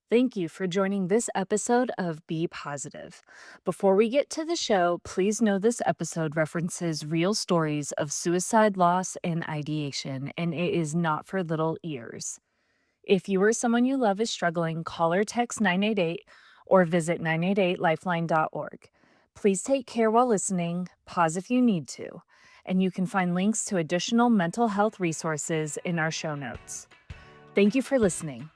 Thank you for joining this episode of Be Positive. Before we get to the show, please know this episode references real stories of suicide loss and ideation, and it is not for little ears. If you or someone you love is struggling, call or text 988 or visit 988lifeline.org. Please take care while listening, pause if you need to, and you can find links to additional mental health resources in our show notes. Thank you for listening.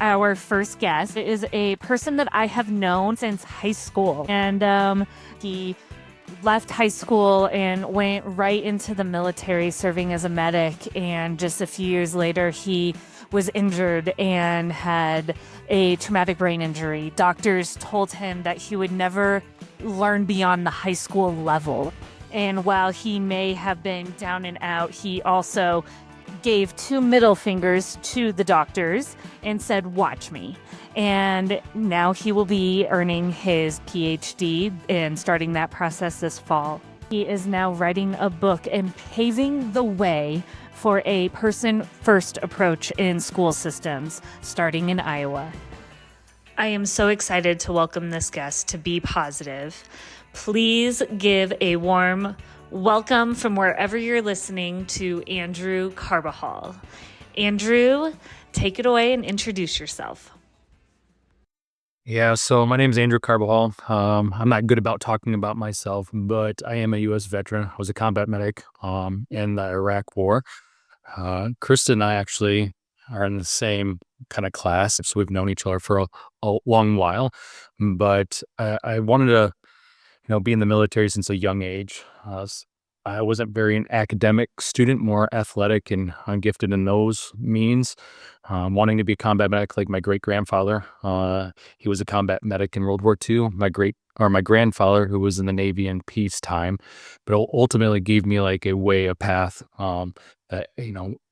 Our first guest is a person that I have known since high school. And he left high school and went right into the military serving as a medic. And just a few years later, he was injured and had a traumatic brain injury. Doctors told him that he would never learn beyond the high school level. And while he may have been down and out, he also gave two middle fingers to the doctors and said, "Watch me." And now he will be earning his PhD and starting that process this fall. He is now writing a book and paving the way for a person-first approach in school systems, starting in Iowa. I am so excited to welcome this guest to Be Positive. Please give a warm welcome from wherever you're listening to Andrew Carbajal. Andrew, take it away and introduce yourself. Yeah, so my name is Andrew Carbajal. I'm not good about talking about myself, but I am a U.S. veteran. I was a combat medic in the Iraq War. Krista and I actually are in the same kind of class, so we've known each other for a long while. But I wanted to, be in the military since a young age. I wasn't very an academic student, more athletic and gifted in those means. Wanting to be a combat medic like my great grandfather. He was a combat medic in World War II. My grandfather, who was in the Navy in peacetime, but ultimately gave me like a path that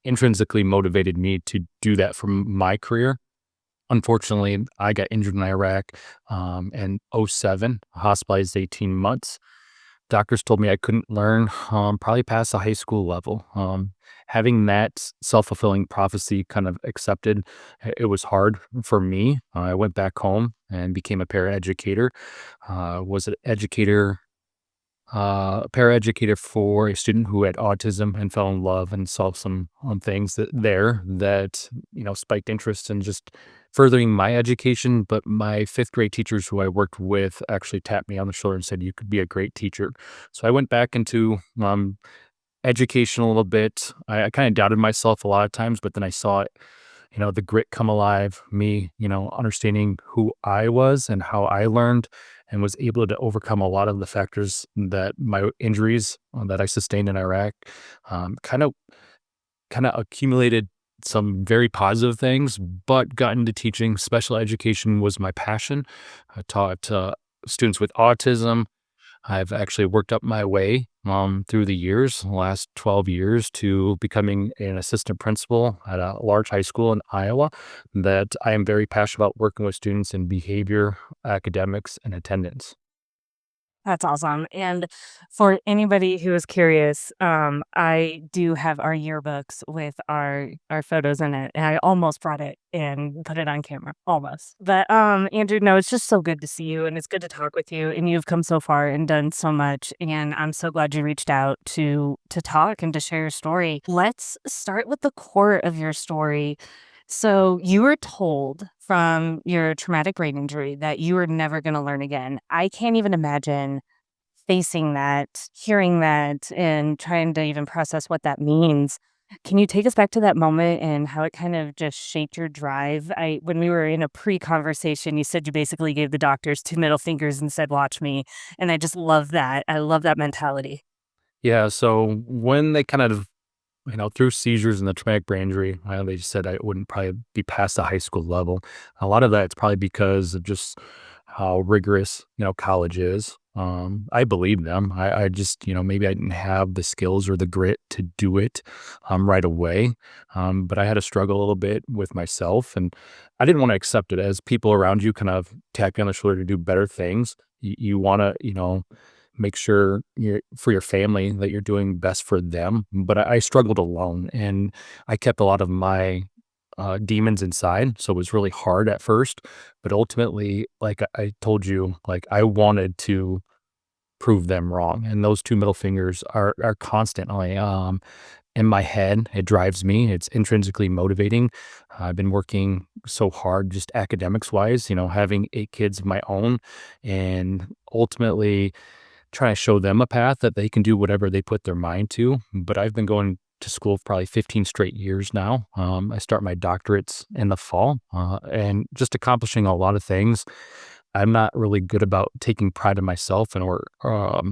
intrinsically motivated me to do that for my career. Unfortunately, I got injured in Iraq in '07, hospitalized 18 months. Doctors told me I couldn't learn probably past the high school level. Having that self-fulfilling prophecy kind of accepted, it was hard for me. I went back home and became a paraeducator. Was an educator, paraeducator for a student who had autism and fell in love and saw some things that spiked interest in just furthering my education. But my fifth grade teachers who I worked with actually tapped me on the shoulder and said, "You could be a great teacher." So I went back into education a little bit. I kind of doubted myself a lot of times, but then I saw it, the grit come alive, me, understanding who I was and how I learned and was able to overcome a lot of the factors that my injuries that I sustained in Iraq kind of accumulated some very positive things, but got into teaching. Special education was my passion. I taught students with autism. I've actually worked up my way through the years, the last 12 years, to becoming an assistant principal at a large high school in Iowa. That I am very passionate about working with students in behavior, academics, and attendance. That's awesome. And for anybody who is curious, I do have our yearbooks with our photos in it, and I almost brought it and put it on camera, almost. But Andrew, no, it's just so good to see you, and it's good to talk with you. And you've come so far and done so much, and I'm so glad you reached out to talk and to share your story. Let's start with the core of your story. So you were told from your traumatic brain injury that you were never going to learn again. I can't even imagine facing that, hearing that, and trying to even process what that means. Can you take us back to that moment and how it kind of just shaped your drive? When we were in a pre-conversation, you said you basically gave the doctors two middle fingers and said, "Watch me." And I just love that. I love that mentality. Yeah, so when they kind of through seizures and the traumatic brain injury, they just said I wouldn't probably be past the high school level. A lot of that is probably because of just how rigorous, college is. I believe them. I just, maybe I didn't have the skills or the grit to do it right away. But I had to struggle a little bit with myself, and I didn't want to accept it as people around you kind of tap you on the shoulder to do better things. You want to, make sure you're for your family that you're doing best for them. But I struggled alone, and I kept a lot of my demons inside, so it was really hard at first. But ultimately, like I told you, like I wanted to prove them wrong, and those two middle fingers are constantly in my head. It drives me. It's intrinsically motivating. I've been working so hard, just academics wise, having 8 kids of my own, and ultimately trying to show them a path that they can do whatever they put their mind to. But I've been going to school for probably 15 straight years now. I start my doctorates in the fall, and just accomplishing a lot of things. I'm not really good about taking pride in myself and or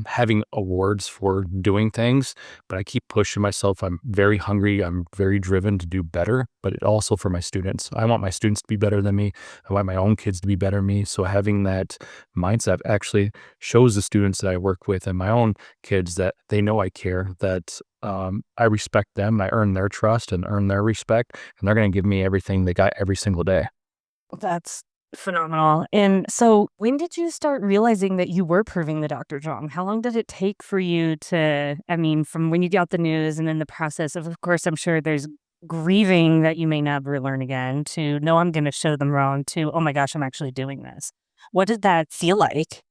having awards for doing things, but I keep pushing myself. I'm very hungry. I'm very driven to do better, but it also for my students. I want my students to be better than me. I want my own kids to be better than me. So having that mindset actually shows the students that I work with and my own kids that they know I care, that I respect them, and I earn their trust and earn their respect, and they're going to give me everything they got every single day. That's phenomenal. And so, when did you start realizing that you were proving the doctors wrong? How long did it take for you to, I mean, from when you got the news and then the process of course, I'm sure there's grieving that you may never learn again to, no, I'm going to show them wrong to, oh my gosh, I'm actually doing this. What did that feel like?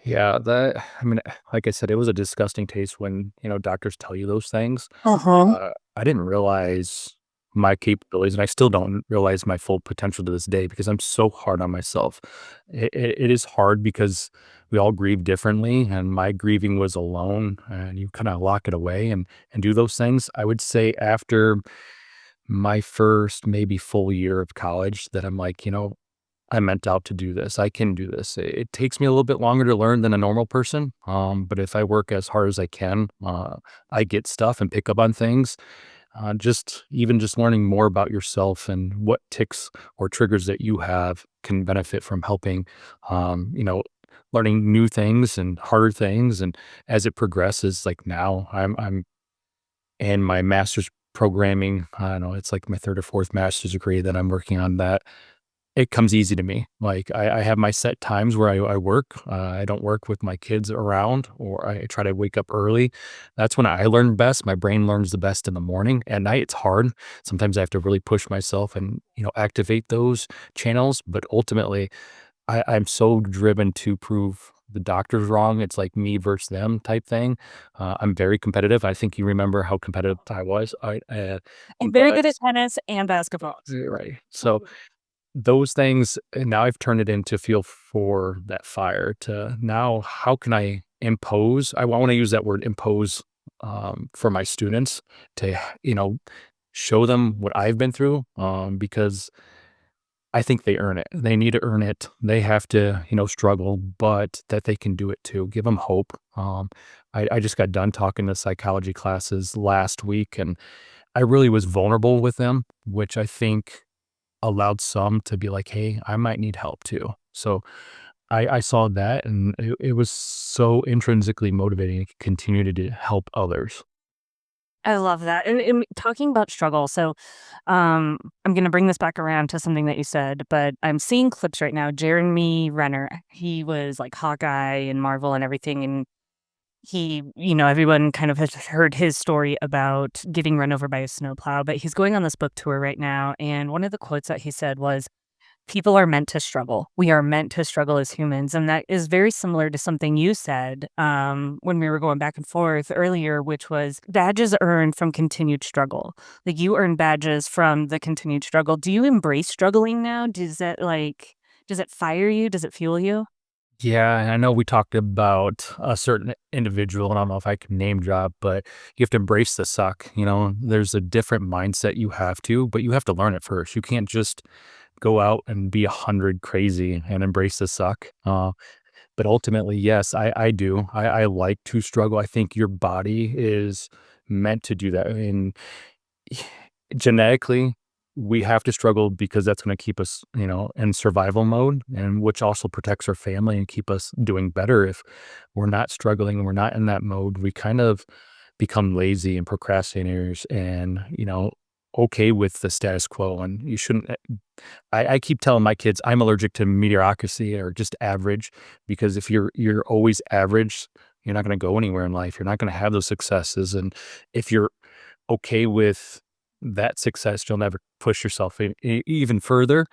Yeah, I mean, like I said, it was a disgusting taste when, doctors tell you those things. Uh-huh. I didn't realize my capabilities, and I still don't realize my full potential to this day because I'm so hard on myself. It is hard because we all grieve differently, and my grieving was alone, and you kind of lock it away and do those things. I would say after my first maybe full year of college that I'm like, I meant out to do this. I can do this. It takes me a little bit longer to learn than a normal person. But if I work as hard as I can, I get stuff and pick up on things. Just learning more about yourself and what ticks or triggers that you have can benefit from helping, um, you know, learning new things and harder things. And as it progresses, like now I'm in my master's programming. I don't know, it's like my third or fourth master's degree that I'm working on that it comes easy to me. Like I have my set times where I work. I don't work with my kids around, or I try to wake up early. That's when I learn best. My brain learns the best in the morning. At night, it's hard. Sometimes I have to really push myself and activate those channels. But ultimately, I'm so driven to prove the doctors wrong. It's like me versus them type thing. I'm very competitive. I think you remember how competitive I was. I'm very But good at tennis and basketball. right. So those things, and now I've turned it into fuel for that fire to now how can I impose? I want to use that word impose for my students to, show them what I've been through because I think they earn it. They need to earn it. They have to, struggle, but that they can do it too. Give them hope. I just got done talking to psychology classes last week, and I really was vulnerable with them, which I think allowed some to be like, "Hey, I might need help too." So I saw that, and it was so intrinsically motivating to continue to help others. I love that. And talking about struggle, so I'm going to bring this back around to something that you said, but I'm seeing clips right now. Jeremy Renner, he was like Hawkeye and Marvel and everything. And he, everyone kind of has heard his story about getting run over by a snowplow, but he's going on this book tour right now. And one of the quotes that he said was, people are meant to struggle. We are meant to struggle as humans. And that is very similar to something you said when we were going back and forth earlier, which was badges earned from continued struggle. Like you earn badges from the continued struggle. Do you embrace struggling now? Does it fire you? Does it fuel you? Yeah, and I know we talked about a certain individual, and I don't know if I can name drop, but you have to embrace the suck. There's a different mindset you have to, but you have to learn it first. You can't just go out and be 100 crazy and embrace the suck. But ultimately, yes, I do. I like to struggle. I think your body is meant to do that. And genetically, we have to struggle because that's going to keep us, in survival mode, and which also protects our family and keep us doing better. If we're not struggling, we're not in that mode, we kind of become lazy and procrastinators and, okay with the status quo. And you shouldn't I keep telling my kids I'm allergic to mediocrity or just average, because if you're always average, You're not going to go anywhere in life. You're not going to have those successes. And if you're okay with that success, you'll never push yourself even further.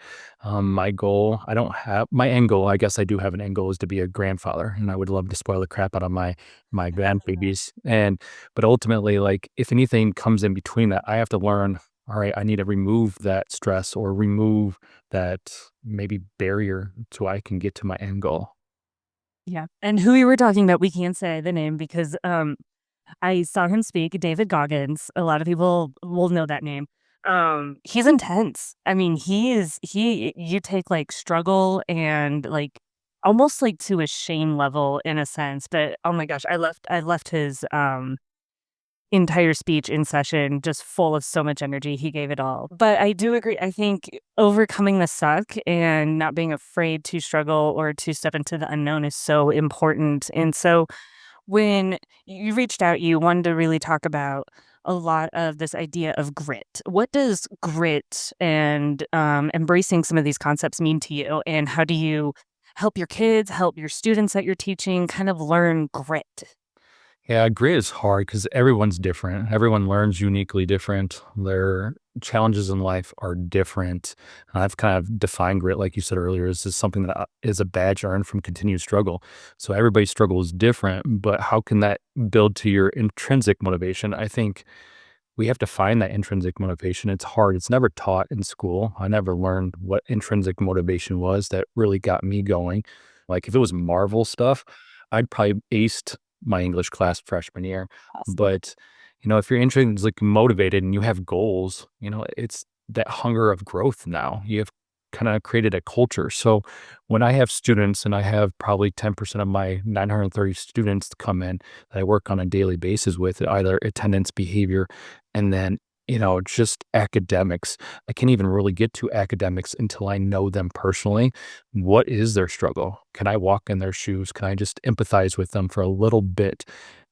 My goal, I don't have my end goal. I guess I do have an end goal is to be a grandfather, and I would love to spoil the crap out of my grandbabies. And but ultimately, like if anything comes in between that, I have to learn. All right, I need to remove that stress or remove that maybe barrier so I can get to my end goal. Yeah. And who we were talking about, we can't say the name because I saw him speak, David Goggins. A lot of people will know that name. He's intense. I mean, he you take like struggle and like almost like to a shame level in a sense, but oh my gosh, I left his entire speech in session just full of so much energy. He gave it all. But I do agree. I think overcoming the suck and not being afraid to struggle or to step into the unknown is so important. And so when you reached out, you wanted to really talk about a lot of this idea of grit. What does grit and embracing some of these concepts mean to you? And how do you help your kids, help your students that you're teaching kind of learn grit? Yeah, grit is hard because everyone's different. Everyone learns uniquely different. Their challenges in life are different. And I've kind of defined grit, like you said earlier, is just something that is a badge earned from continued struggle. So everybody's struggle is different, but how can that build to your intrinsic motivation? I think we have to find that intrinsic motivation. It's hard. It's never taught in school. I never learned what intrinsic motivation was that really got me going. Like if it was Marvel stuff, I'd probably aced my English class freshman year. Awesome. But, if you're intrinsically motivated and you have goals, it's that hunger of growth now. You have kind of created a culture. So when I have students and I have probably 10% of my 930 students come in that I work on a daily basis with either attendance, behavior, and then, just academics. I can't even really get to academics until I know them personally. What is their struggle? Can I walk in their shoes? Can I just empathize with them for a little bit?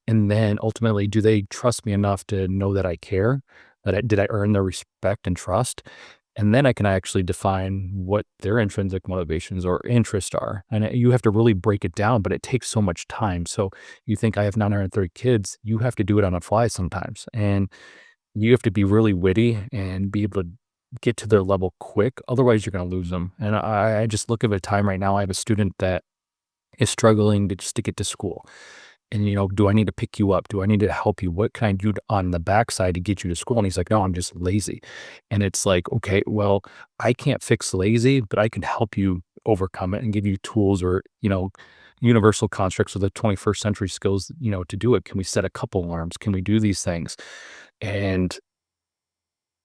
And then ultimately, do they trust me enough to know that I care? Did I earn their respect and trust? And then I can actually define what their intrinsic motivations or interests are. And you have to really break it down, but it takes so much time. So you think I have 930 kids, you have to do it on the fly sometimes. And you have to be really witty and be able to get to their level quick. Otherwise, you're going to lose them. And I just look at a time right now. I have a student that is struggling to just to get to school. And, do I need to pick you up? Do I need to help you? What can I do on the backside to get you to school? And he's like, no, I'm just lazy. And it's like, okay, well, I can't fix lazy, but I can help you overcome it and give you tools or, universal constructs of the 21st century skills, to do it. Can we set a couple alarms? Can we do these things? And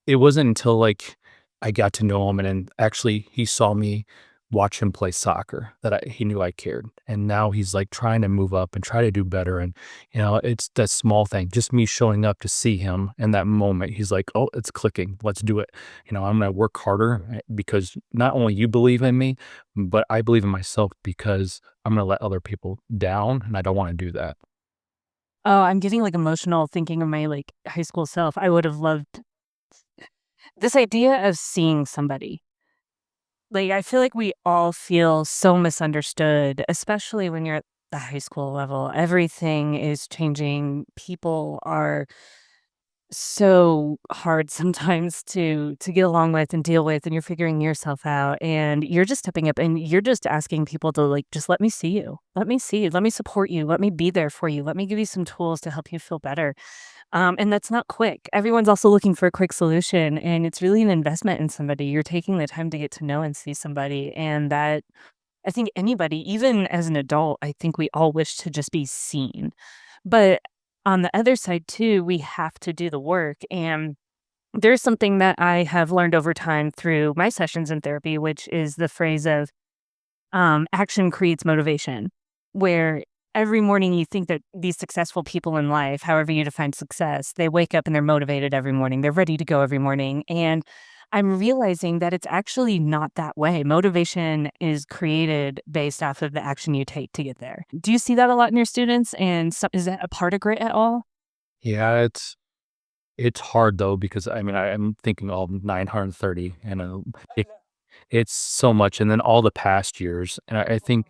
it wasn't until, like, I got to know him and then actually he saw me watch him play soccer that he knew I cared, and now he's, like, trying to move up and try to do better, and, it's that small thing, just me showing up to see him in that moment, he's like, "Oh, it's clicking, let's do it." I'm gonna work harder, because not only you believe in me, but I believe in myself because I'm gonna let other people down, and I don't wanna do that. Oh, I'm getting like emotional thinking of my like high school self. I would have loved this idea of seeing somebody. Like, I feel like we all feel so misunderstood, especially when you're at the high school level. Everything is changing. People are so hard sometimes to get along with and deal with, and you're figuring yourself out, and you're just stepping up, and you're just asking people to, like, "Just let me see you. Let me see you. Let me support you. Let me be there for you. Let me give you some tools to help you feel better." And that's not quick. Everyone's also looking for a quick solution, and it's really an investment in somebody. You're taking the time to get to know and see somebody, and that I think anybody, even as an adult, I think we all wish to just be seen. But on the other side too, we have to do the work, and there's something that I have learned over time through my sessions in therapy, which is the phrase of action creates motivation, where every morning you think that these successful people in life, however you define success, they wake up and they're motivated every morning. They're ready to go every morning. And I'm realizing that it's actually not that way. Motivation is created based off of the action you take to get there. Do you see that a lot in your students? And is that a part of grit at all? Yeah, it's hard though because, I mean, I'm thinking all 930 and, it's so much, and then all the past years, and I think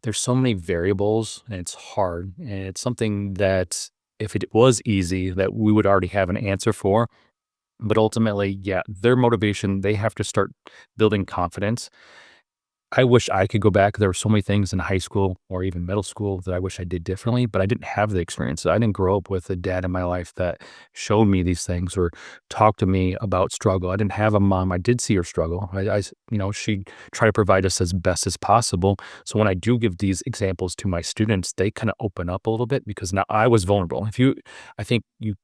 there's so many variables and it's hard. And it's something that if it was easy, that we would already have an answer for. But ultimately, yeah, their motivation, they have to start building confidence. I wish I could go back. There were so many things in high school or even middle school that I wish I did differently, but I didn't have the experience. I didn't grow up with a dad in my life that showed me these things or talked to me about struggle. I didn't have a mom. I did see her struggle. She tried to provide us as best as possible. So when I do give these examples to my students, they kind of open up a little bit because now I was vulnerable. I think you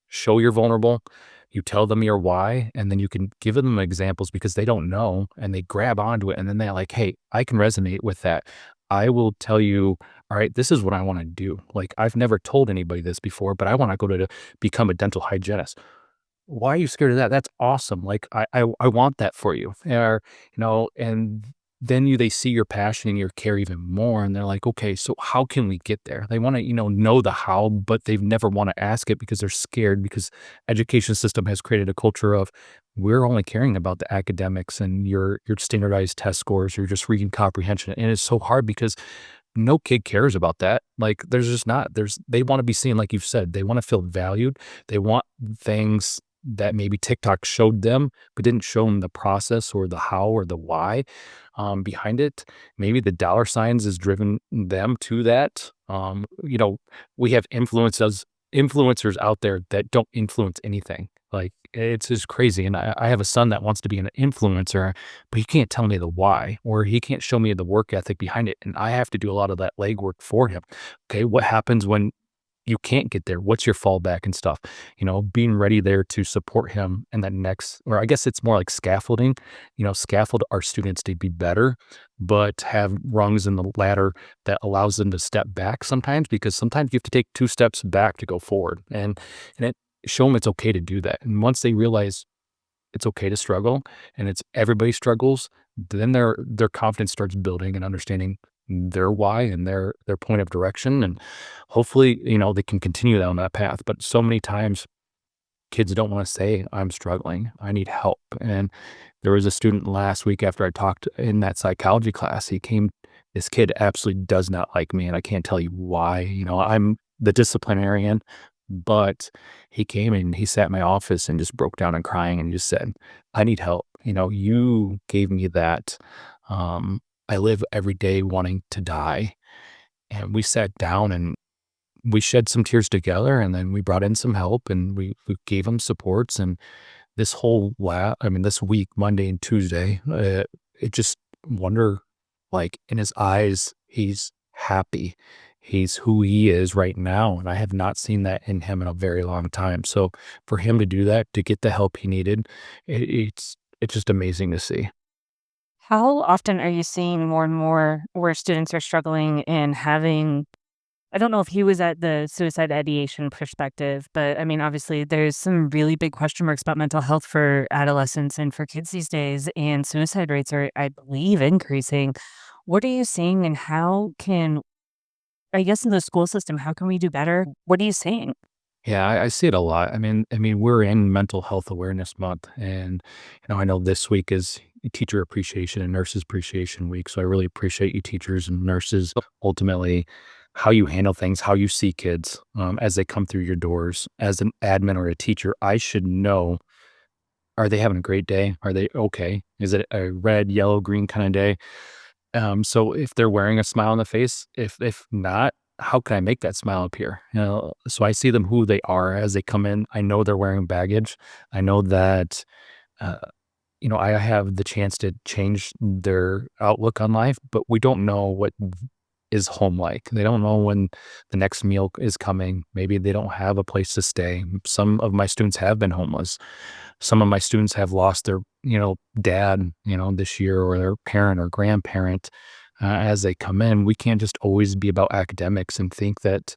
show you're vulnerable, you tell them your why, and then you can give them examples because they don't know and they grab onto it. And then they're like, hey, I can resonate with that. I will tell you, all right, this is what I want to do. Like, I've never told anybody this before, but I want to go to become a dental hygienist. Why are you scared of that? That's awesome. Like I want that for you. And then they see your passion and your care even more and they're like, okay, so how can we get there? They want to, know the how, but they've never want to ask it because they're scared because education system has created a culture of we're only caring about the academics and your standardized test scores, your just reading comprehension. And it's so hard because no kid cares about that. Like there's just not. They want to be seen, like you've said, they want to feel valued. They want things that maybe TikTok showed them, but didn't show them the process or the how or the why behind it. Maybe the dollar signs has driven them to that. We have influencers out there that don't influence anything. Like it's just crazy. And I have a son that wants to be an influencer, but he can't tell me the why, or he can't show me the work ethic behind it. And I have to do a lot of that legwork for him. Okay. What happens when you can't get there? What's your fallback and stuff? Being ready there to support him and that next, or I guess it's more like scaffolding, scaffold our students to be better, but have rungs in the ladder that allows them to step back sometimes, because sometimes you have to take 2 steps back to go forward and it show them it's okay to do that. And once they realize it's okay to struggle and it's everybody struggles, then their confidence starts building and understanding their why and their point of direction. And hopefully, they can continue down that path. But so many times kids don't want to say, I'm struggling, I need help. And there was a student last week after I talked in that psychology class. This kid absolutely does not like me. And I can't tell you why. I'm the disciplinarian, but he came and he sat in my office and just broke down and crying and just said, I need help. You gave me that. Um, I live every day wanting to die. And we sat down and we shed some tears together, and then we brought in some help and we gave him supports. And this week, Monday and Tuesday, it just wonder, like in his eyes, he's happy. He's who he is right now. And I have not seen that in him in a very long time. So for him to do that, to get the help he needed, it's just amazing to see. How often are you seeing more and more where students are struggling and having I don't know if he was at the suicide ideation perspective, but I mean, obviously, there's some really big question marks about mental health for adolescents and for kids these days, and suicide rates are, I believe, increasing. What are you seeing, and how can, I guess, in the school system, how can we do better? What are you seeing? Yeah, I see it a lot. I mean, we're in Mental Health Awareness Month, and I know this week is Teacher Appreciation and Nurses Appreciation Week. So I really appreciate you, teachers and nurses. Ultimately, how you handle things, how you see kids as they come through your doors. As an admin or a teacher, I should know: are they having a great day? Are they okay? Is it a red, yellow, green kind of day? So if they're wearing a smile on the face, if not, how can I make that smile appear? So I see them who they are as they come in. I know they're wearing baggage. I know that uh, I have the chance to change their outlook on life, but we don't know what is home like. They don't know when the next meal is coming. Maybe they don't have a place to stay. Some of my students have been homeless. Some of my students have lost their, dad, this year, or their parent or grandparent as they come in. We can't just always be about academics and think that,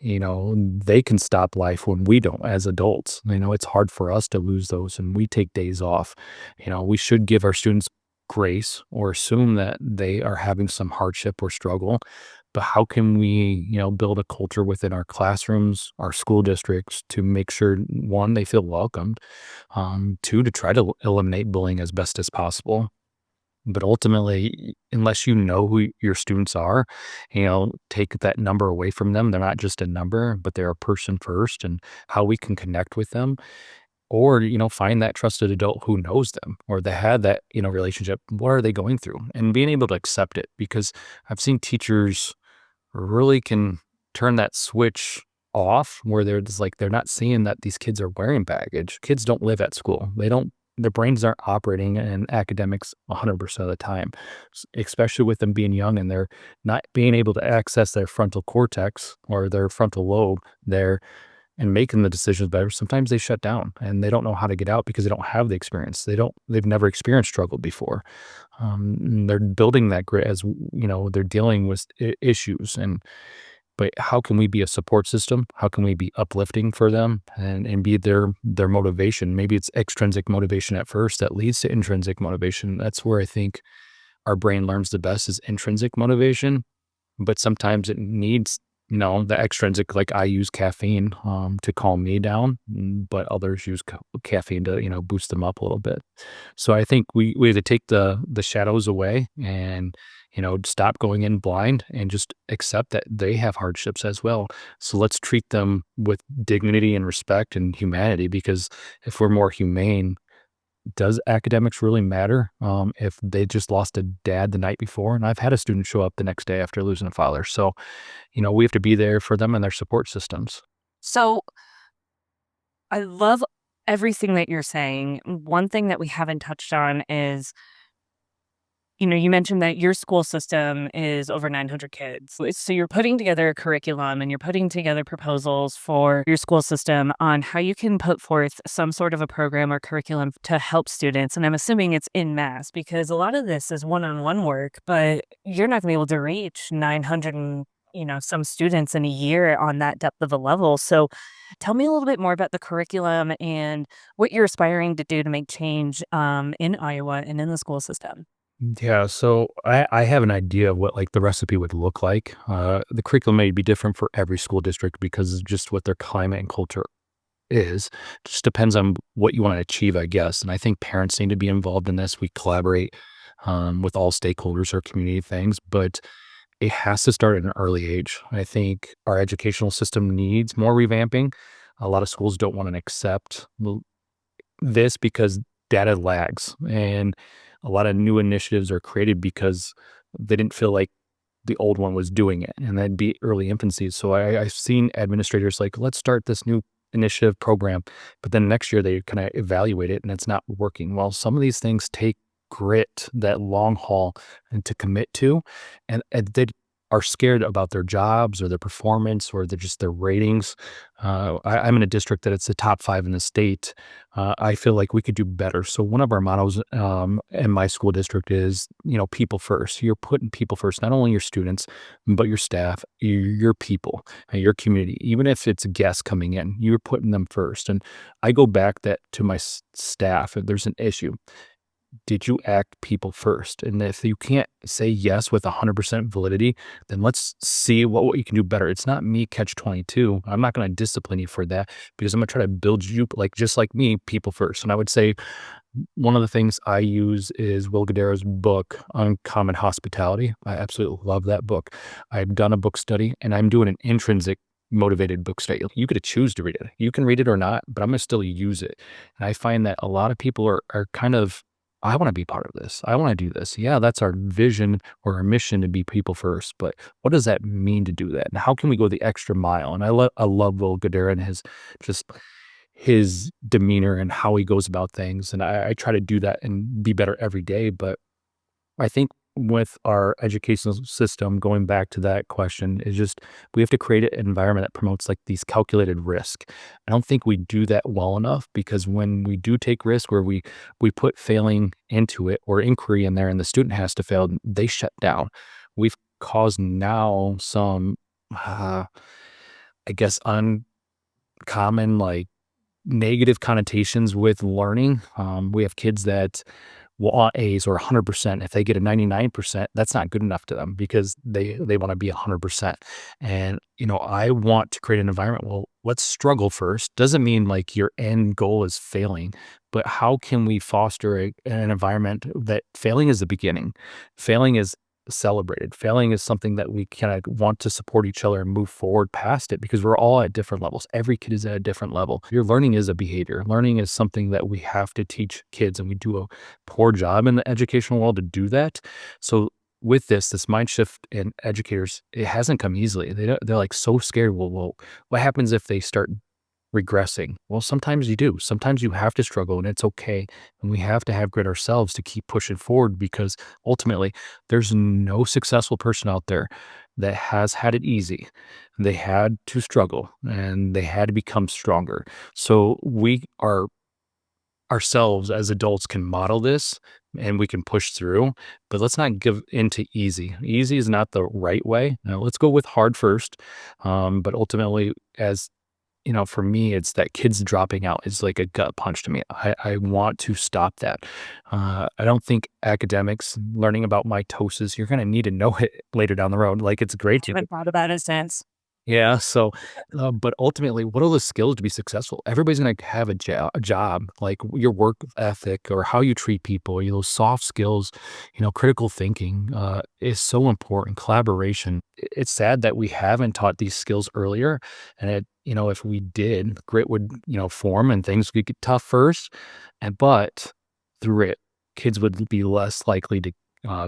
they can stop life when we don't as adults. It's hard for us to lose those and we take days off. We should give our students grace or assume that they are having some hardship or struggle. But how can we, build a culture within our classrooms, our school districts, to make sure, one, they feel welcomed, two, to try to eliminate bullying as best as possible. But ultimately, unless you know who your students are, take that number away from them. They're not just a number, but they're a person first, and how we can connect with them, or, find that trusted adult who knows them or they had that, relationship. What are they going through? And being able to accept it, because I've seen teachers really can turn that switch off where they're just like, they're not seeing that these kids are wearing baggage. Kids don't live at school. They don't, their brains aren't operating in academics 100% of the time, especially with them being young and they're not being able to access their frontal cortex or their frontal lobe there and making the decisions better. Sometimes they shut down and they don't know how to get out because they don't have the experience. They've never experienced struggle before. And they're building that grit as, they're dealing with issues. But how can we be a support system? How can we be uplifting for them and be their motivation? Maybe it's extrinsic motivation at first that leads to intrinsic motivation. That's where I think our brain learns the best, is intrinsic motivation. But sometimes it needs, the extrinsic, like I use caffeine to calm me down, but others use caffeine to, boost them up a little bit. So I think we have to take the shadows away and, stop going in blind and just accept that they have hardships as well. So let's treat them with dignity and respect and humanity, because if we're more humane, does academics really matter if they just lost a dad the night before? And I've had a student show up the next day after losing a father. So, we have to be there for them and their support systems. So I love everything that you're saying. One thing that we haven't touched on is, you mentioned that your school system is over 900 kids. So you're putting together a curriculum and you're putting together proposals for your school system on how you can put forth some sort of a program or curriculum to help students. And I'm assuming it's in mass, because a lot of this is one-on-one work, but you're not going to be able to reach 900 and, some students in a year on that depth of a level. So tell me a little bit more about the curriculum and what you're aspiring to do to make change in Iowa and in the school system. Yeah, so I have an idea of what like the recipe would look like. The curriculum may be different for every school district because of just what their climate and culture is. Just depends on what you want to achieve, I guess. And I think parents need to be involved in this. We collaborate with all stakeholders or community things, but it has to start at an early age. I think our educational system needs more revamping. A lot of schools don't want to accept this because data lags, and a lot of new initiatives are created because they didn't feel like the old one was doing it, and that'd be early infancy. So I've seen administrators like, let's start this new initiative program, but then next year they kind of evaluate it and it's not working. Well, some of these things take grit, that long haul, and to commit to, and they are scared about their jobs or their performance or just their ratings. I'm in a district that it's the top 5 in the state. I feel like we could do better. So one of our mottos in my school district is, people first. You're putting people first, not only your students, but your staff, your people, and your community. Even if it's guests coming in, you're putting them first. And I go back that to my staff. If there's an issue, did you act people first? And if you can't say yes with 100% validity, then let's see what you can do better. It's not me catch 22. I'm not going to discipline you for that, because I'm going to try to build you like, just like me, people first. And I would say one of the things I use is Will Guidara's book, Uncommon Hospitality. I absolutely love that book. I've done a book study and I'm doing an intrinsic motivated book study. You could choose to read it. You can read it or not, but I'm going to still use it. And I find that a lot of people are kind of, I want to be part of this. I want to do this. Yeah, that's our vision or our mission, to be people first. But what does that mean to do that? And how can we go the extra mile? And I love Will Guidara and just his demeanor and how he goes about things. And I try to do that and be better every day. But I think with our educational system, going back to that question, is just we have to create an environment that promotes like these calculated risk. I don't think we do that well enough, because when we do take risk where we put failing into it or inquiry in there and the student has to fail, they shut down. We've caused now some, I guess, uncommon like negative connotations with learning. We have kids that want A's or 100%. If they get a 99%, that's not good enough to them because they want to be 100%. And I want to create an environment. Well, let's struggle first. Doesn't mean like your end goal is failing, but how can we foster an environment that failing is the beginning? Failing is celebrated. Failing is something that we kind of want to support each other and move forward past it because we're all at different levels. Every kid is at a different level. Your learning is a behavior. Learning is something that we have to teach kids, and we do a poor job in the educational world to do that. So with this mind shift in educators, it hasn't come easily. They're like so scared. Well, what happens if they start regressing? Well, sometimes you do. Sometimes you have to struggle and it's okay. And we have to have grit ourselves to keep pushing forward because ultimately there's no successful person out there that has had it easy. They had to struggle and they had to become stronger. So we are ourselves as adults can model this and we can push through, but let's not give into easy. Easy is not the right way. Now, let's go with hard first. But ultimately, as for me, it's that kids dropping out is like a gut punch to me. I want to stop that. I don't think academics learning about mitosis, you're going to need to know it later down the road. Like it's great to. Haven't thought about it since. Yeah. So, but ultimately, what are the skills to be successful? Everybody's going to have a job, like your work ethic or how you treat people, those soft skills, critical thinking is so important. Collaboration. It's sad that we haven't taught these skills earlier. And if we did, grit would, form and things would get tough first. But through it, kids would be less likely to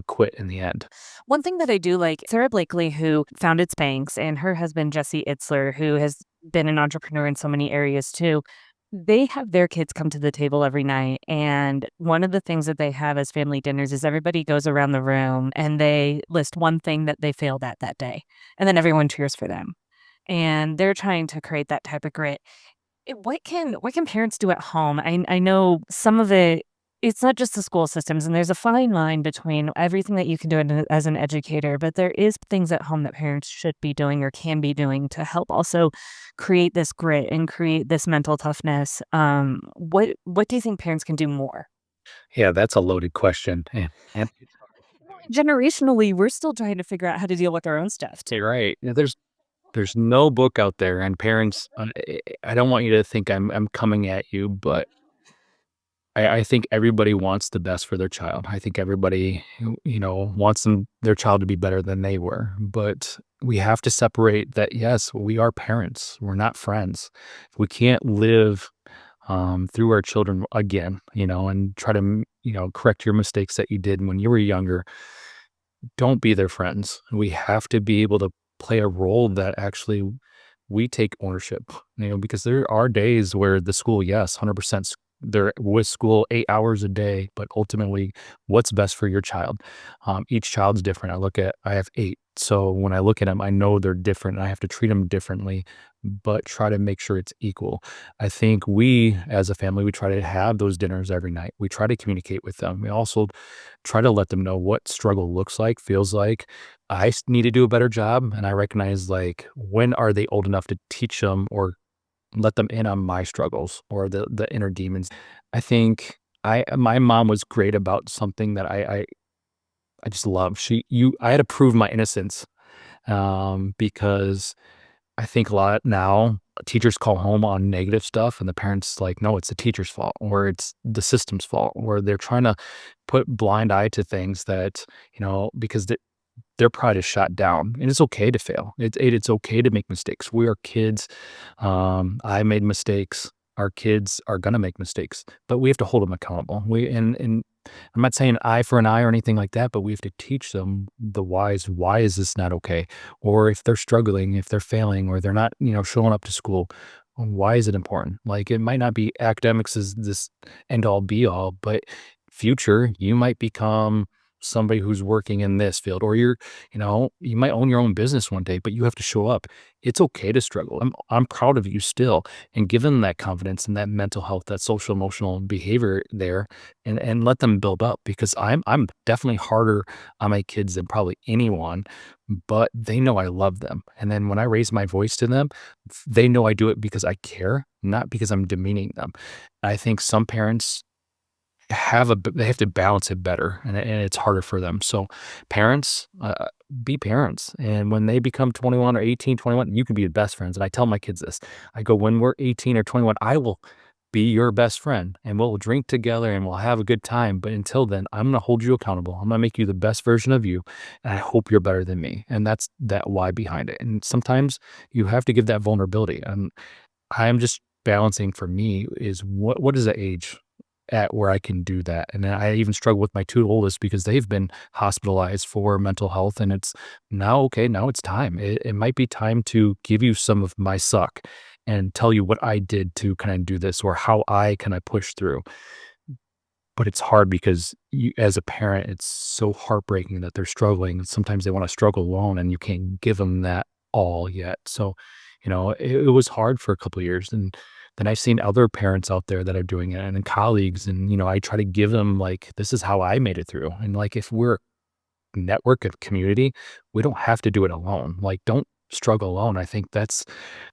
quit in the end. One thing that I do like, Sarah Blakely, who founded Spanx, and her husband, Jesse Itzler, who has been an entrepreneur in so many areas too, they have their kids come to the table every night. And one of the things that they have as family dinners is everybody goes around the room and they list one thing that they failed at that day. And then everyone cheers for them. And they're trying to create that type of grit. What can parents do at home? I know some of it's not just the school systems, and there's a fine line between everything that you can do as an educator, but there is things at home that parents should be doing or can be doing to help also create this grit and create this mental toughness. What do you think parents can do more? Yeah, that's a loaded question. And Generationally, we're still trying to figure out how to deal with our own stuff too. you're right. There's no book out there, and parents, I don't want you to think I'm coming at you, but I think everybody wants the best for their child. I think everybody, wants their child to be better than they were. But we have to separate that. Yes, we are parents. We're not friends. We can't live through our children again, and try to, correct your mistakes that you did when you were younger. Don't be their friends. We have to be able to play a role that actually we take ownership, because there are days where the school, yes, 100% they're with school 8 hours a day, but ultimately what's best for your child. Each child's different. I have eight. So when I look at them, I know they're different and I have to treat them differently, but try to make sure it's equal. I think we as a family, we try to have those dinners every night. We try to communicate with them. We also try to let them know what struggle looks like, feels like. Need to do a better job. And I recognize like when are they old enough to teach them or let them in on my struggles or the inner demons. I think my mom was great about something that I just love. I had to prove my innocence because I think a lot now teachers call home on negative stuff and the parents like, no, it's the teacher's fault or it's the system's fault, or they're trying to put blind eye to things that, because their pride is shot down, and it's okay to fail. It's okay to make mistakes. We are kids. I made mistakes. Our kids are gonna make mistakes, but we have to hold them accountable. And I'm not saying eye for an eye or anything like that, but we have to teach them the whys. Why is this not okay? Or if they're struggling, if they're failing, or they're not, showing up to school, why is it important? Like it might not be academics is this end all be all, but future you might become somebody who's working in this field, or you might own your own business one day, but you have to show up. It's okay to struggle. I'm proud of you still, and give them that confidence and that mental health, that social emotional behavior there, and let them build up, because I'm definitely harder on my kids than probably anyone, but they know I love them. And then when I raise my voice to them, they know I do it because I care, not because I'm demeaning them. I think some parents they have to balance it better, and it's harder for them. So parents, be parents, and when they become 21 or 18, 21, you can be the best friends. And I tell my kids this. I go, when we're 18 or 21, I will be your best friend, and we'll drink together and we'll have a good time. But until then, I'm gonna hold you accountable. I'm gonna make you the best version of you, and I hope you're better than me. And that's that why behind it. And sometimes you have to give that vulnerability. And I'm just balancing for me is what is the age at where I can do that. And I even struggle with my 2 oldest because they've been hospitalized for mental health, and it's now, okay, now it's time. It might be time to give you some of my suck and tell you what I did to kinda do this or how I kinda push through. But it's hard because you as a parent, it's so heartbreaking that they're struggling, and sometimes they wanna struggle alone, and you can't give them that all yet. So, it was hard for a couple of years, and then I've seen other parents out there that are doing it and then colleagues, and, I try to give them, like, "This is how I made it through," and, like, if we're a network of community, we don't have to do it alone. Like, don't struggle alone. I think that's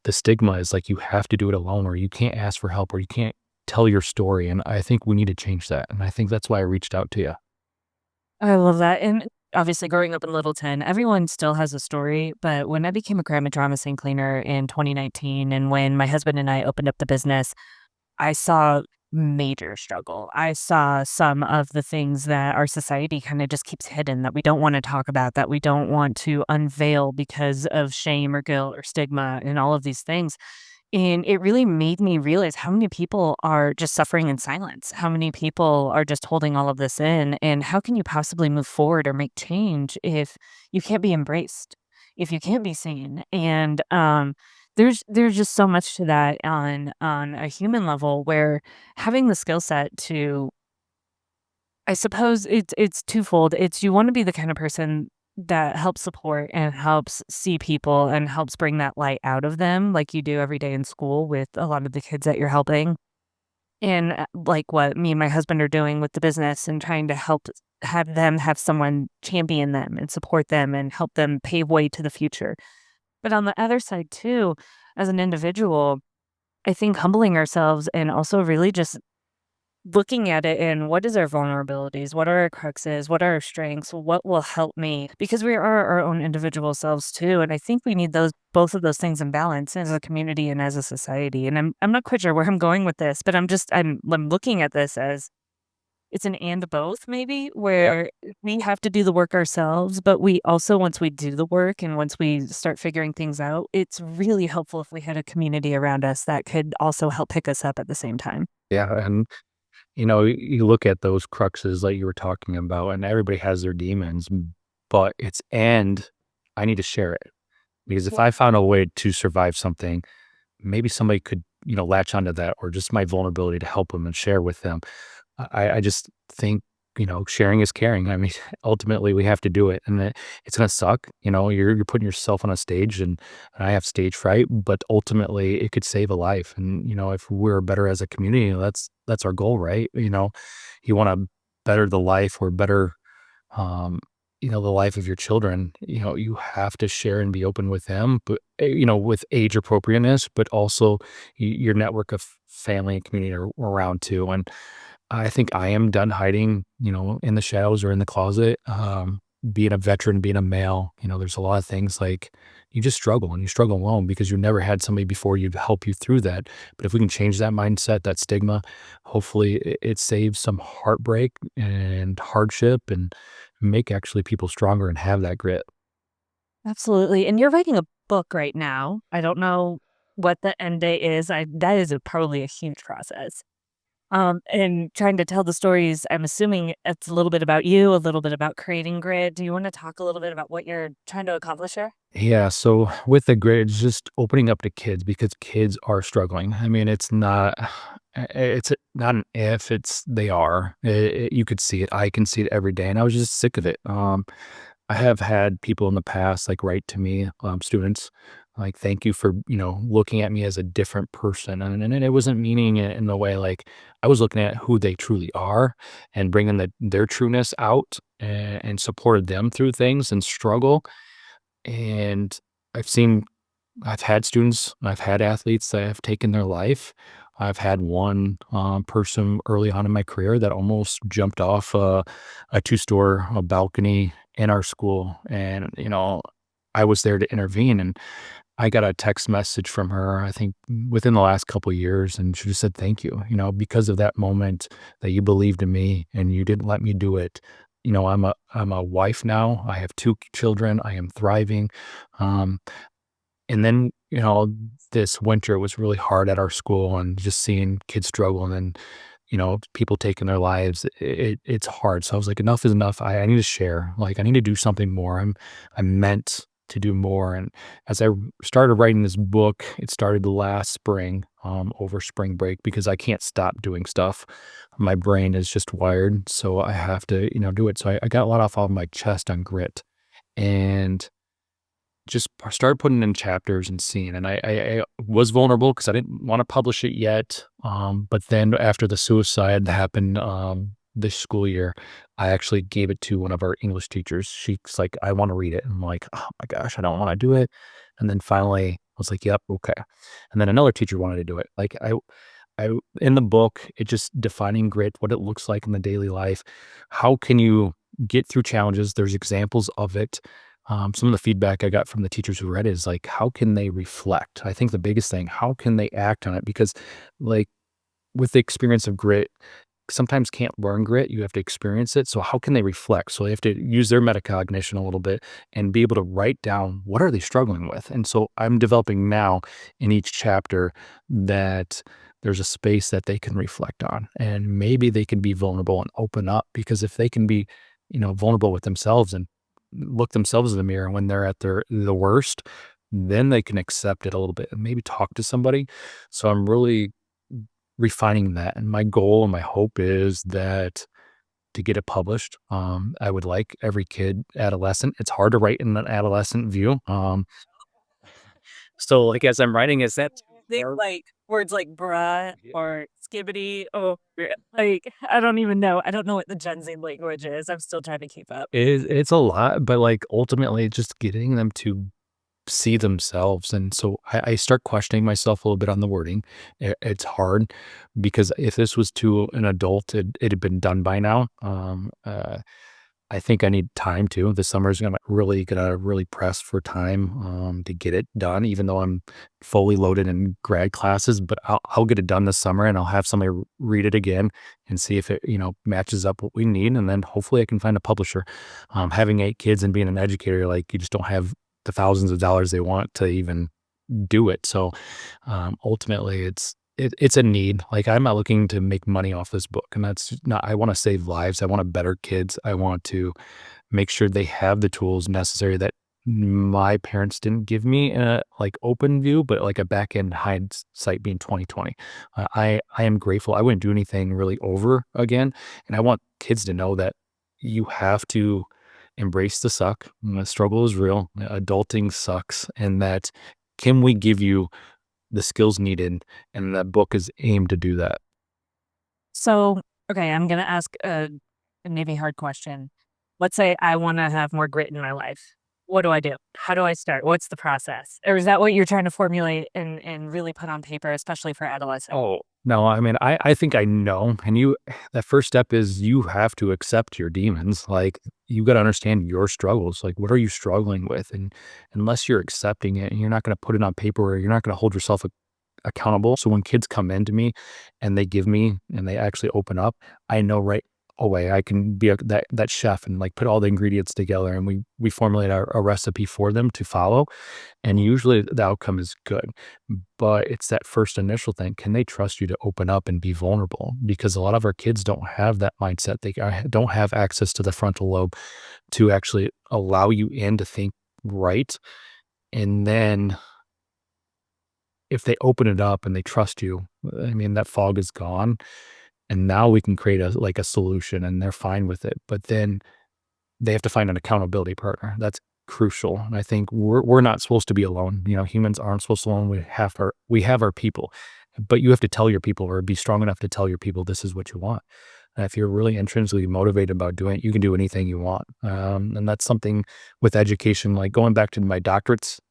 the stigma is, like, you have to do it alone or you can't ask for help or you can't tell your story, and I think we need to change that, and I think that's why I reached out to you. I love that, and obviously growing up in Littleton, everyone still has a story, but when I became a crime and trauma scene cleaner in 2019 and when my husband and I opened up the business, I saw major struggle. I saw some of the things that our society kinda just keeps hidden, that we don't wanna talk about, that we don't want to unveil because of shame or guilt or stigma and all of these things. And it really made me realize how many people are just suffering in silence, how many people are just holding all of this in, and how can you possibly move forward or make change if you can't be embraced, if you can't be seen? And there's just so much to that on a human level where having the skill set to I suppose it's twofold. It's you wanna be the kind of person that helps support and helps see people and helps bring that light out of them like you do every day in school with a lot of the kids that you're helping. And, like what me and my husband are doing with the business and trying to help have them have someone champion them and support them and help them pave way to the future. But on the other side too, as an individual, I think humbling ourselves and also really just looking at it and what is our vulnerabilities? What are our cruxes? What are our strengths? What will help me? Because we are our own individual selves too. And I think we need those both of those things in balance as a community and as a society. And I'm not quite sure where I'm going with this, but I'm looking at this as it's an and both maybe Yep. where we have to do the work ourselves, but we also once we do the work and once we start figuring things out, it's really helpful if we had a community around us that could also help pick us up at the same time. Yeah, and, you look at those cruxes like you were talking about, and everybody has their demons, but it's and I need to share it, because if I found a way to survive something, maybe somebody could, latch onto that or just my vulnerability to help them and share with them. I just think, sharing is caring. I mean, ultimately, we have to do it, and it's gonna suck. You're putting yourself on a stage, and I have stage fright, but ultimately, it could save a life. And if we're better as a community, that's our goal, right? You want to better the life or better um, the life of your children. You have to share and be open with them, but, with age appropriateness, but also your network of family and community around too. And I think I am done hiding, in the shadows or in the closet. Being a veteran, being a male, there's a lot of things like you just struggle and you struggle alone because you never had somebody before you to help you through that. But if we can change that mindset, that stigma, hopefully it saves some heartbreak and hardship and make actually people stronger and have that grit. Absolutely, and you're writing a book right now. I don't know what the end date is. I that is probably a huge process. And trying to tell the stories, I'm assuming it's a little bit about you, a little bit about creating grit. Do you wanna talk a little bit about what you're trying to accomplish here? Yeah, so with the grid, it's just opening up to kids because kids are struggling. I mean, it's not an if, it's they are. You could see it. I can see it every day, and I was just sick of it. I have had people in the past like write to me, students, like, "Thank you for looking at me as a different person," and it wasn't meaning it in the way like I was looking at who they truly are and bringing their trueness out and supported them through things and struggle and I've seen I've had students, I've had athletes that have taken their life. I've had one person early on in my career that almost jumped off a two-store balcony in our school, and I was there to intervene. And I got a text message from her, I think within the last couple years, and she just said, "Thank you, because of that moment that you believed in me and you didn't let me do it. I'm a wife now. I have two children. I am thriving." Um, and then, this winter was really hard at our school, and just seeing kids struggle, and then, people taking their lives, it's hard. So I was like, enough is enough. I need to share. Like, I need to do something more. I'm meant to do more. And as I started writing this book, it started last spring, over spring break, because I can't stop doing stuff. My brain is just wired, so I have to, do it. So I got a lot off of my chest on grit, and just started putting in chapters and seeing. And I was vulnerable because I didn't want to publish it yet. But then after the suicide that happened this school year, I actually gave it to one of our English teachers. She's like, "I want to read it." And I'm like, "Oh my gosh, I don't want to do it." And then finally, I was like, "Yep, okay." And then another teacher wanted to do it. Like, I in the book, it just defining grit, what it looks like in the daily life. How can you get through challenges? There's examples of it. Some of the feedback I got from the teachers who read it is like, how can they reflect? I think the biggest thing, how can they act on it? Because, like, with the experience of grit, sometimes can't learn grit. You have to experience it. So how can they reflect? So they have to use their metacognition a little bit and be able to write down, what are they struggling with? And so I'm developing now in each chapter that there's a space that they can reflect on, and maybe they can be vulnerable and open up, because if they can be, vulnerable with themselves and look themselves in the mirror when they're at the worst, then they can accept it a little bit and maybe talk to somebody. So I'm really refining that. And my goal and my hope is that to get it published, I would like every kid, adolescent. It's hard to write in an adolescent view. So like as I'm writing, is that Think like words like bruh or skibbity. Oh, like I don't even know. I don't know what the Gen Z language is. I'm still trying to keep up. it's a lot, but like ultimately just getting them to see themselves. And so I start questioning myself a little bit on the wording. It's hard because if this was to an adult, it had been done by now. I think I need time too. The summer is gonna really press for time to get it done, even though I'm fully loaded in grad classes. But I'll get it done this summer, and I'll have somebody read it again and see if it matches up what we need, and then hopefully I can find a publisher. Having 8 kids and being an educator, like, you just don't have the thousands of dollars they want to even do it. So ultimately, it's a need. Like, I'm not looking to make money off this book, and that's not. I want to save lives. I want to better kids. I want to make sure they have the tools necessary that my parents didn't give me in a like open view, but like a back end hindsight being 2020. I am grateful. I wouldn't do anything really over again, and I want kids to know that you have to embrace the suck. The struggle is real. Adulting sucks, and that can we give you the skills needed, and that book is aimed to do that. So, okay, I'm gonna ask a maybe hard question. Let's say I want to have more grit in my life. What do I do? How do I start? What's the process? Or is that what you're trying to formulate and really put on paper, especially for adolescents? Oh, no, I mean, I think I know, and that first step is you have to accept your demons. Like, you gotta understand your struggles. Like, what are you struggling with? And unless you're accepting it and you're not gonna put it on paper, or you're not gonna hold yourself accountable. So when kids come into me and they give me and they actually open up, I know right away I can be that chef and like put all the ingredients together, and we formulate a recipe for them to follow, and usually the outcome is good. But it's that first initial thing. Can they trust you to open up and be vulnerable? Because a lot of our kids don't have that mindset. They don't have access to the frontal lobe to actually allow you in to think right. And then if they open it up and they trust you, I mean, that fog is gone, and now we can create a solution, and they're fine with it. But then they have to find an accountability partner. That's crucial. And I think we're not supposed to be alone. Humans aren't supposed to be alone. We have our people, but you have to tell your people, or be strong enough to tell your people, this is what you want. And if you're really intrinsically motivated about doing it, you can do anything you want. And that's something with education, like going back to my doctorates,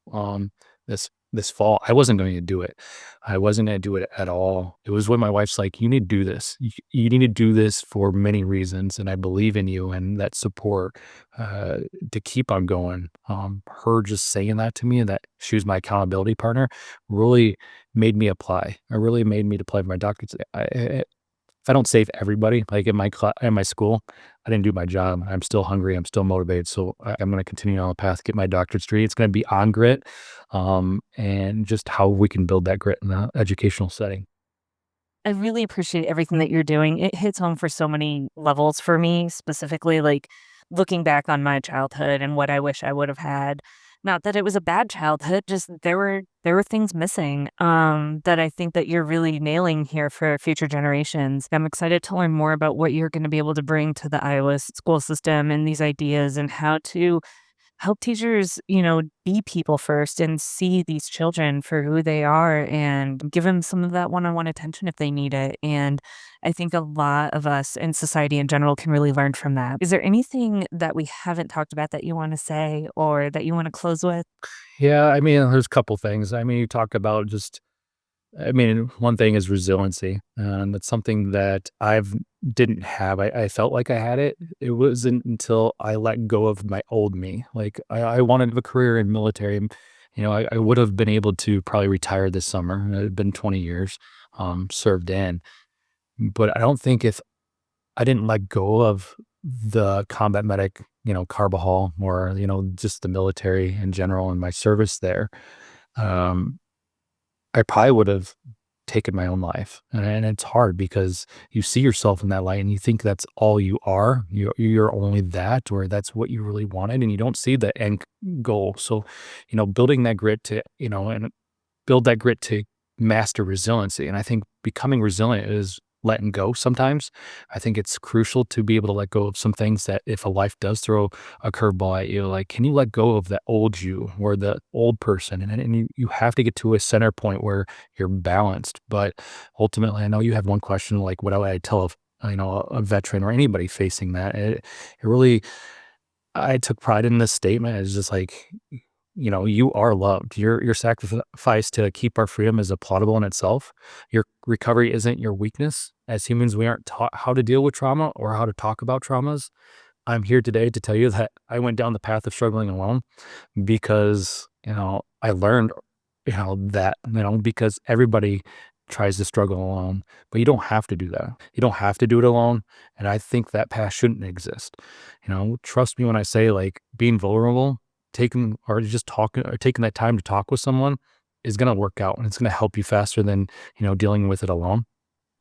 this this fall, I wasn't going to do it. I wasn't going to do it at all. It was when my wife's like, "You need to do this. You need to do this for many reasons, and I believe in you." And that support uh, to keep on going. Her just saying that to me, that she was my accountability partner, really made me apply. It really made me to apply for my doctorate. If I don't save everybody, like in my school, I didn't do my job. I'm still hungry. I'm still motivated. So I'm going to continue on the path, get my doctorate degree. It's going to be on grit, and just how we can build that grit in the educational setting. I really appreciate everything that you're doing. It hits home for so many levels for me, specifically like looking back on my childhood and what I wish I would have had. Not that it was a bad childhood, just there were things missing that I think that you're really nailing here for future generations. I'm excited to learn more about what you're going to be able to bring to the Iowa school system and these ideas and how to help teachers, be people first and see these children for who they are and give them some of that one-on-one attention if they need it. And I think a lot of us in society in general can really learn from that. Is there anything that we haven't talked about that you want to say or that you want to close with? Yeah, I mean, there's a couple things. I mean, you talk about just I mean, one thing is resiliency, and that's something that I've didn't have. I felt like I had it. It wasn't until I let go of my old me. Like I wanted a career in military. I would have been able to probably retire this summer. It had been 20 years served in, but I don't think if I didn't let go of the combat medic, Carbajal, or just the military in general and my service there. Um, I probably would have taken my own life, and it's hard because you see yourself in that light and you think that's all you are. You're only that, or that's what you really wanted, and you don't see the end goal. So, building that grit to, and build that grit to master resiliency. And I think becoming resilient is letting go sometimes. I think it's crucial to be able to let go of some things that if a life does throw a curveball at you, like, can you let go of that old you or the old person? And you have to get to a center point where you're balanced. But ultimately, I know you had one question, like, what do I tell a veteran or anybody facing that? It really, I took pride in this statement. It's just like, you are loved. Your sacrifice to keep our freedom is applaudable in itself. Your recovery isn't your weakness. As humans, we aren't taught how to deal with trauma or how to talk about traumas. I'm here today to tell you that I went down the path of struggling alone because, I learned, that, because everybody tries to struggle alone, but you don't have to do that. You don't have to do it alone. And I think that path shouldn't exist. Trust me when I say, like, being vulnerable, taking or just talking or taking that time to talk with someone is going to work out, and it's going to help you faster than, dealing with it alone.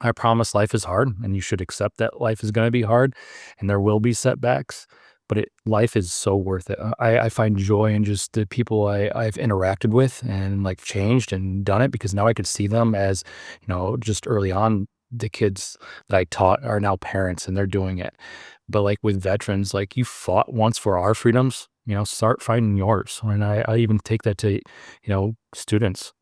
I promise life is hard, and you should accept that life is going to be hard and there will be setbacks, but life is so worth it. I find joy in just the people I've interacted with and, like, changed and done it, because now I could see them as, just early on, the kids that I taught are now parents and they're doing it. But, like, with veterans, like, you fought once for our freedoms, start fighting yours. And I even take that to, students.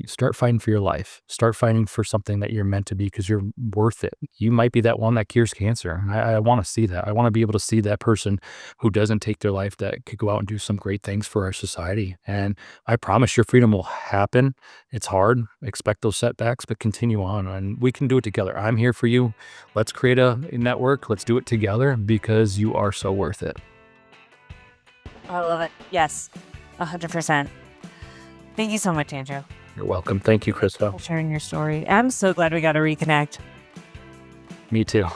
Start fighting for your life. Start fighting for something that you're meant to be, because you're worth it. You might be that one that cures cancer. I want to see that. I want to be able to see that person who doesn't take their life that could go out and do some great things for our society. And I promise your freedom will happen. It's hard. Expect those setbacks, but continue on, and we can do it together. I'm here for you. Let's create a network. Let's do it together, because you are so worth it. I love it. Yes, 100%. Thank you so much, Andrew, You're welcome. Thank you, Krista. for sharing your story. I'm so glad we got to reconnect. Me too.